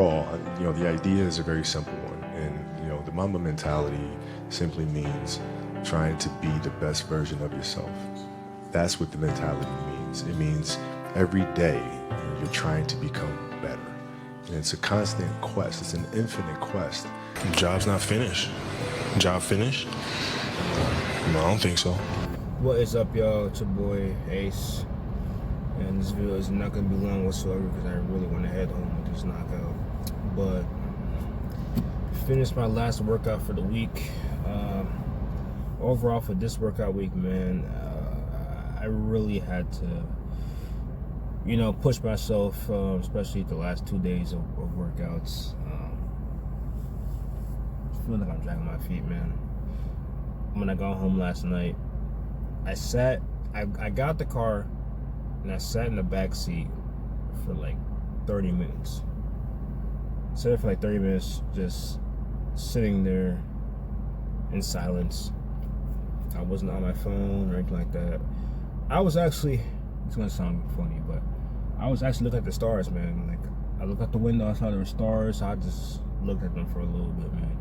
The idea is a very simple one, and the Mamba mentality simply means trying to be the best version of yourself. That's what the mentality means. It means every day you're trying to become better, and it's a constant quest. It's an infinite quest. Job's not finished. Job finished? No, I don't think so. What is up, y'all? It's your boy Ace, and this video is not gonna be long whatsoever because I really want to head home with this knockout. But finished my last workout for the week. Overall, for this workout week, man, I really had to, push myself, especially the last 2 days of workouts. I feel like I'm dragging my feet, man. When I got home last night, I got the car and I sat in the back seat for like 30 minutes. Sat there for like 30 minutes, just sitting there in silence. I wasn't on my phone or anything like that. I was actually, it's gonna sound funny, but I was actually looking at the stars, man. Like, I looked out the window, I saw there were stars, so I just looked at them for a little bit, man.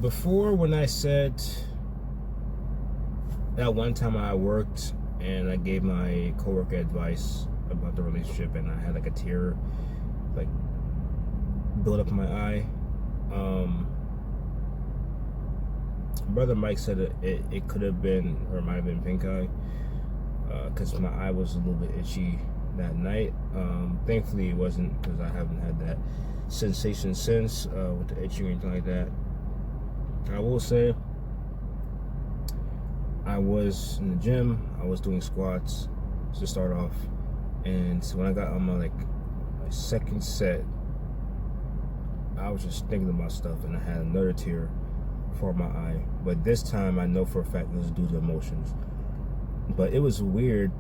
Before, when I said that one time I worked and I gave my coworker advice about the relationship and I had like a tear like build up in my eye, brother Mike said it could have been, or it might have been pink eye, because my eye was a little bit itchy that night. Thankfully it wasn't, because I haven't had that sensation since with the itching or anything like that. I will say, I was in the gym, I was doing squats to start off, and so when I got on my second set, I was just thinking about stuff and I had another tear for my eye. But this time I know for a fact it was due to emotions. But it was weird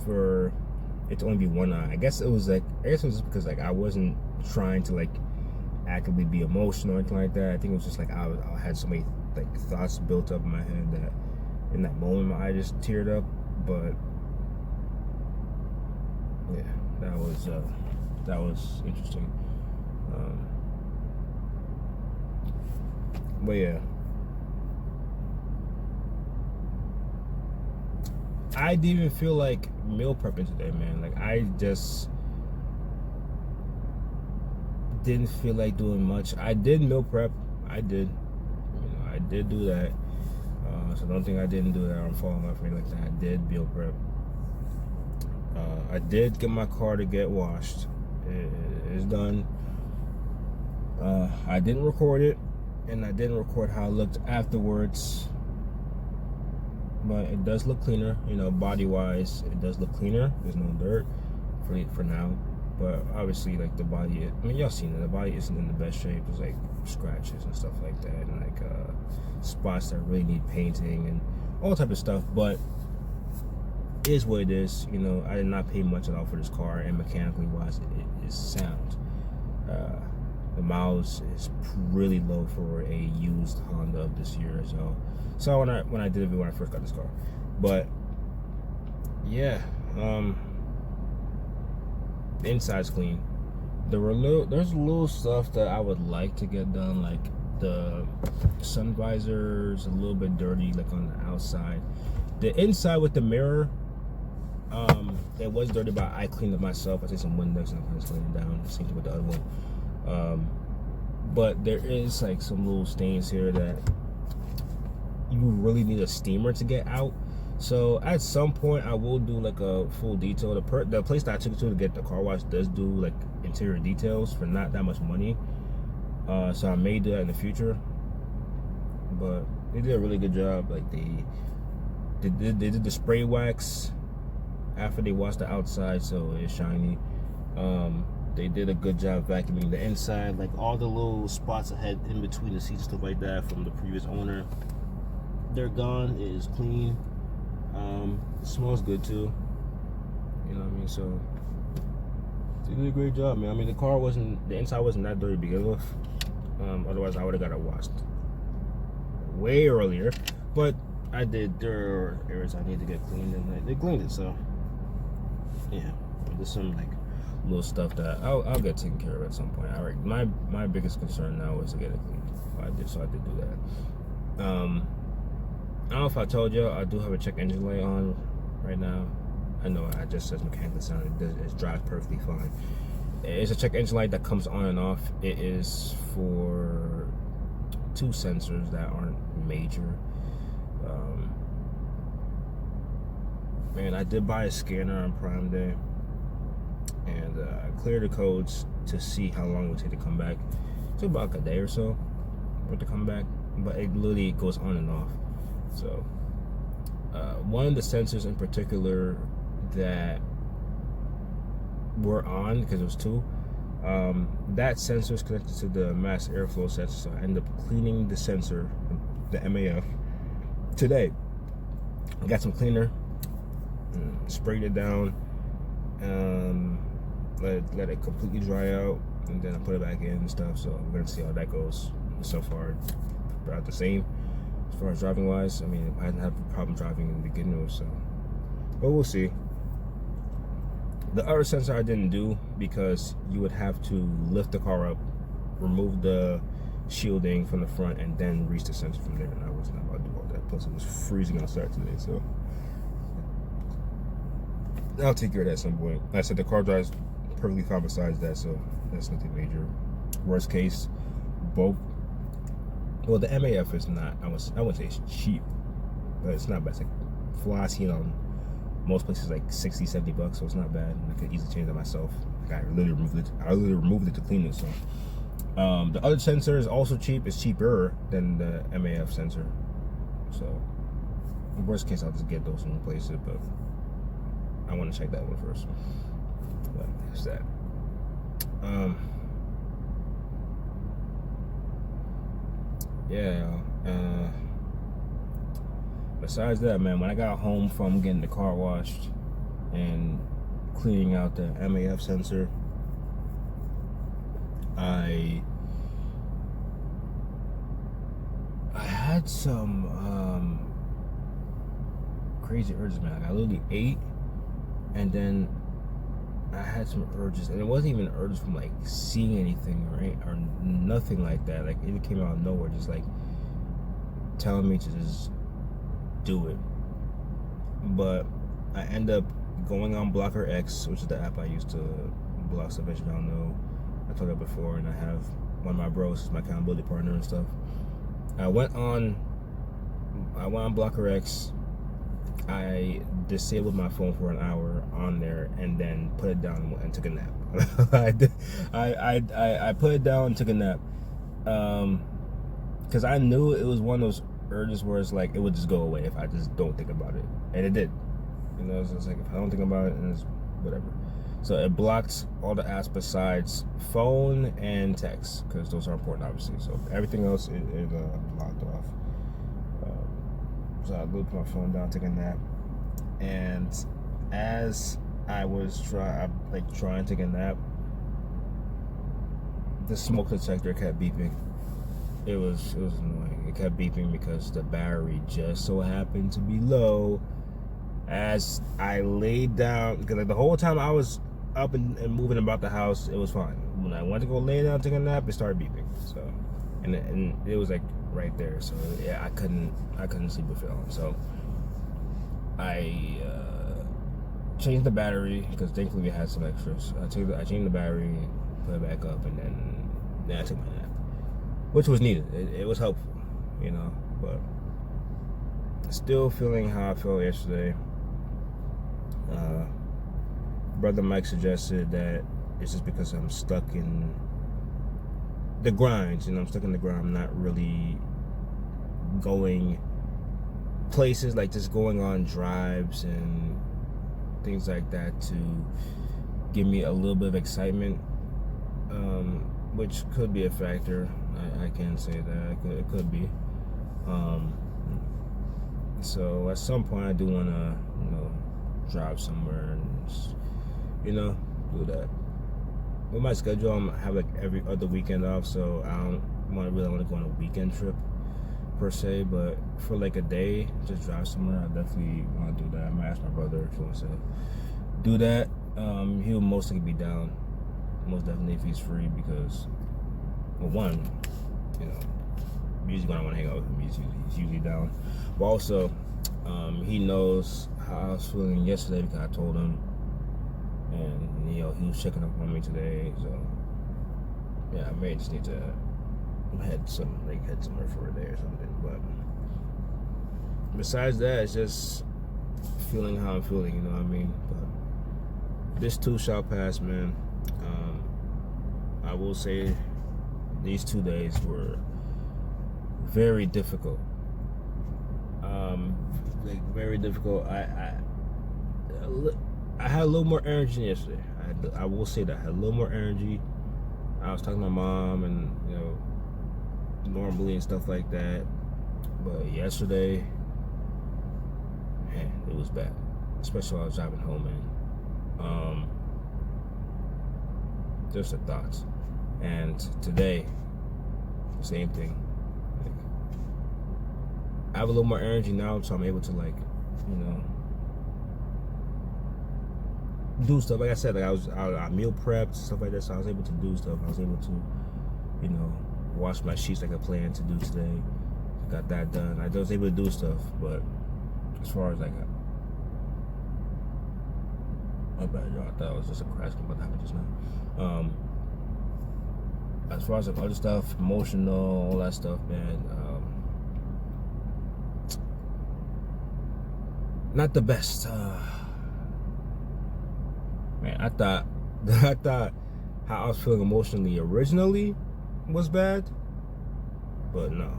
for it to only be one eye. I guess it was just because I wasn't trying to actively be emotional or anything like that. I think it was just I had so many thoughts built up in my head that in that moment my eye just teared up. But yeah, that was interesting. But yeah, I didn't even feel like meal prepping today, man. I just didn't feel like doing much. I did meal prep. I did do that. So don't think I didn't do that. I'm falling off or anything like that. I did meal prep. I did get my car to get washed. It's done. I didn't record it, and I didn't record how it looked afterwards. But it does look cleaner, body-wise. It does look cleaner. There's no dirt for now. But obviously, the body, y'all seen it. The body isn't in the best shape. There's scratches and stuff like that, and spots that really need painting and all type of stuff. But it is what it is. I did not pay much at all for this car, and mechanically wise, it is sound. The miles is really low for a used Honda of this year. So when I did it when I first got this car, but yeah, the inside's clean. There's little stuff that I would like to get done, like the sun visor's a little bit dirty, on the outside. The inside with the mirror, it was dirty, but I cleaned it myself. I did some Windex and I kind of cleaned it down. Same thing with the other one. But there is some little stains here that you really need a steamer to get out. So at some point I will do a full detail. The place that I took it to get the car wash does do interior details for not that much money. So I may do that in the future. But they did a really good job. They did the spray wax after they washed the outside, so it's shiny. They did a good job vacuuming the inside, all the little spots I had in between the seats and stuff like that from the previous owner. They're gone. It is clean. It smells good too. You know what I mean? So they did a great job, man. The inside wasn't that dirty to begin with. Otherwise I would have got it washed way earlier. But I did. There are areas I need to get cleaned, and they cleaned it. So yeah, there's some like little stuff that I'll get taken care of at some point. All right, my biggest concern now is to get it cleaned. So I did do that. I don't know if I told you, I do have a check engine light on right now. I know I just says mechanically sound. It drives perfectly fine. It's a check engine light that comes on and off. It is for 2 sensors that aren't major. And I did buy a scanner on Prime Day, and I cleared the codes to see how long it would take to come back. It took about a day or so for it to come back, but it literally goes on and off. So one of the sensors in particular that were on, because it was 2, that sensor is connected to the mass airflow sensor, so I ended up cleaning the sensor, the MAF, today. I got some cleaner, sprayed it down, let it completely dry out, and then I put it back in and stuff. So we're gonna see how that goes. So far, about the same as far as driving wise. I mean, I didn't have a problem driving in the beginning, so, but we'll see. The other sensor I didn't do because you would have to lift the car up, remove the shielding from the front, and then reach the sensor from there, and I was not about to do all that. Plus it was freezing outside today, so I'll take care of that at some point. Like I said, the car drives perfectly fine besides that, so that's nothing major. Worst case, both. Well, the MAF is not, I wouldn't say it's cheap, but it's not bad. It's like Flossie on most places like 60, 70 bucks, so it's not bad. I could easily change it myself. I literally removed it to clean it. So the other sensor is also cheap. It's cheaper than the MAF sensor. So in worst case, I'll just get those and replace it, but I want to check that one first. But that's that. Yeah. Besides that, man, when I got home from getting the car washed and cleaning out the MAF sensor, I had some crazy urges, man. I literally ate, and then I had some urges, and it wasn't even urges from like seeing anything or nothing like that. Like it came out of nowhere, just like telling me to just do it. But I end up going on Blocker X, which is the app I use to block stuff that you don't know. I told that before, and I have one of my bros, my accountability partner and stuff. I went on Blocker X. I disabled my phone for an hour on there, and then put it down and took a nap. I put it down and took a nap, because I knew it was one of those urges where it's like it would just go away if I just don't think about it, and it did. You know, so it's like if I don't think about it, and it's whatever. So it blocked all the apps besides phone and text, because those are important, obviously. So everything else it blocked off. So I looked my phone down, took a nap, and as I was trying to take a nap, the smoke detector kept beeping. It was annoying. It kept beeping because the battery just so happened to be low. As I laid down, because like the whole time I was up and moving about the house, it was fine. When I went to go lay down, take a nap, it started beeping. So, and it was like right there. So yeah, I couldn't sleep with it on. So I changed the battery, because thankfully we had some extras. I changed the battery, put it back up, and then I took my nap, which was needed. It was helpful, you know. But still feeling how I felt yesterday. Brother Mike suggested that it's just because I'm stuck in the grind. You know, I'm stuck in the grind. I'm not really going places, like just going on drives and things like that to give me a little bit of excitement, which could be a factor. I can't say that. It could be. So at some point I do want to, you know, drive somewhere and just, you know, do that. With my schedule, I have like every other weekend off, so I don't really want to go on a weekend trip. per se, but for like a day, just drive somewhere, I definitely want to do that. I'm gonna ask my brother if he wants to do that. He'll mostly be down, most definitely if he's free, because, well, one, you know, usually when I want to hang out with him, he's usually down. But also, he knows how I was feeling yesterday because I told him, and you know, he was checking up on me today. So yeah, I may just need to head somewhere for a day or something. But besides that, it's just feeling how I'm feeling. You know what I mean? But this too shall pass, man. I will say these 2 days were very difficult. Like very difficult. I had a little more energy than yesterday. I will say that I had a little more energy. I was talking to my mom and, you know, normally and stuff like that. But yesterday, man, it was bad. Especially while I was driving home, man. Just the thoughts. And today, same thing. Like, I have a little more energy now, so I'm able to, like, you know, do stuff. Like I said, like I meal prepped, stuff like that, so I was able to do stuff. I was able to, you know, wash my sheets like I planned to do today. Got that done. I was able to do stuff, but as far as like, my bad, y'all. I thought it was just a crash about to happen just now. As far as like other stuff, emotional, all that stuff, man. Not the best. Man, I thought how I was feeling emotionally originally was bad, but no,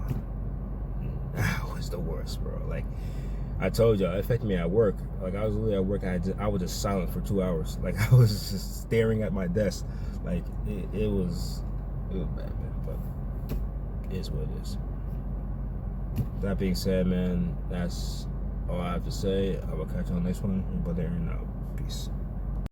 that was the worst, bro. Like I told y'all, it affected me at work. Like I was literally at work, I was just silent for 2 hours. Like I was just staring at my desk. Like it was bad, man. But it is what it is. That being said, man, that's all I have to say. I will catch you on the next one. But there and out. Peace.